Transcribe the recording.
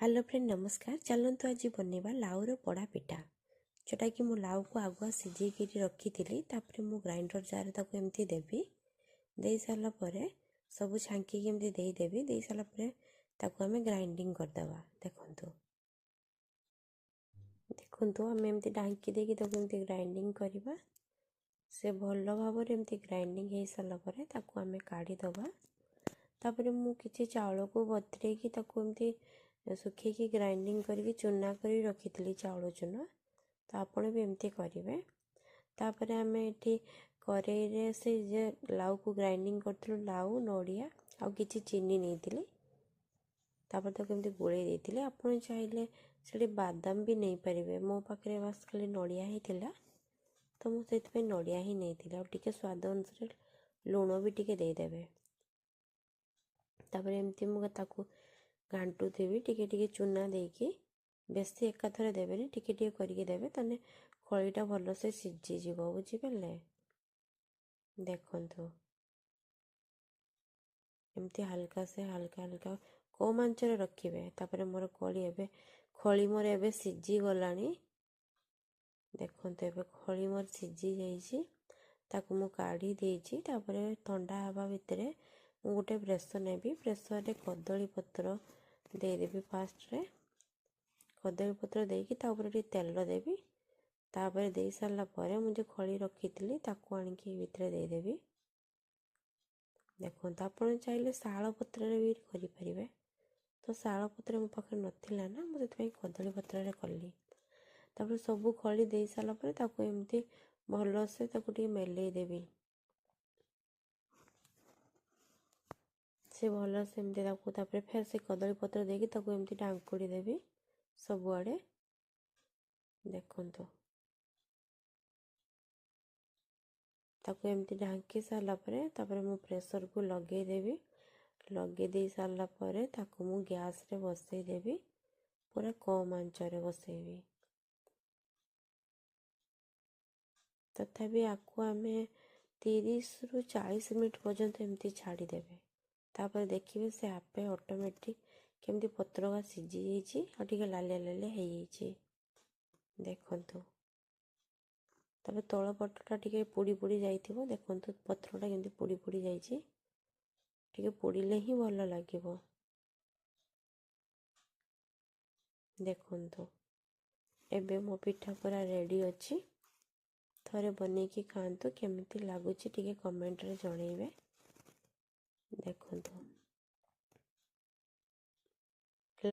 Hello friend नमस्कार। चलतु आज बनवा लाउर पड़ा पिठा जोटा कि मु लाउ को आगुआ सीझे रखी थी। मु ग्राइंडर जार ताको एमती देवी दे सारा पर सब छांकी एमती देदेवी दे सारा पर ताको आमे ग्राइंडिंग करदवा। देखंतु देखंतु आमे एमती ढांकी देकी ताको एमती ग्राइंडिंग करबा। से भल भाव एमती ग्राइंडिंग हो सारा पर ताको आमे काढ़ी दबा। तापर मु किछि चाउल को बतरे की ताको एमती सुखी ग्राइंडिंग करके चूना कर रखी थी चाउल चूना। तो आपण भी एमती करेंगे। तापर आम ये कड़े से लाउ को ग्राइंडिंग करूँ लाउ नड़िया आउ कि चीनी नहीं तापर तक एमती गोले देते। आपड़ चाहिए से बादाम भी नहीं पारे। मो पाखे बास खाली नड़िया ही थिला तो मुझे नड़िया ही नहीं आगे स्वाद अनुसार लुण भी टिके देदेवे। तापर एमती मुझे घांटू देवी टिके टिके चूना देकी बेसी एकाथरे देवेनि टिके टिके करके देवे तने खळीटा भल से सिझी जीवो। बुझी पाले। देखंतु एमती हल्का से हल्का हल्का कम आंचरे रखिबे। तापर मोर खळी एबे खळी मोर एबे सिझी गलानी। देखंतु एबे खळी मोर सिझी जाईची ताकू मु काढ़ी देइची। तापर ठंडा हवा भितरे मु गोटे प्रेसर नेबी। प्रेसर रे कदली पत्र देदेवी। फास्ट रे कदली पत्र देकी तापर तेल देवी। तापर दे सारा पर मुझे खड़ी रखी थी ताकू आनिकी भितर देदेवी। देखो आपन चाहिए शाल पत्र भी करें। तो शाल पत्र मो पाखे नथिला ना मुझे कदली पत्र रे कली। तापर सब खड़ी दे सारा पर ताकू एमती भल से ताकू टी मेले देवी। से भल से एमती तापर फिर से कदली पत्र देकी ताकू एमती ढांकुड़ी देवी सबुआड़े। देखंतु ताकू एमती ढांकी सारा पर तापर मु प्रेशर को लगे देवी। लगे दे सारा पर ताकू मु गैस रे बसई देवी। पूरा कम आंचरे बसईबी। तथापि आपको आमे 30 रु 40 मिनट पर्यंत एमती छाड़ी देवे। तापर देखिए से आपे ऑटोमेटिक केमती पत्र का सीझी जाइए और टिके लालिया लालिया हो जाइए। देखंतु तापर तल पटटा टिके पोड़ी पोड़ी जाइथिबो। देखंतु पत्रटा केमती पोड़ी पोड़ी जाइए। टिके पोड़िले ही भल लागिबो। देखंतु एबे मो पिठा पूरा रेडी अछि। थरे बनेकी खातु केमती लगुच टिके कमेंट रे जणैबे। देखंतु।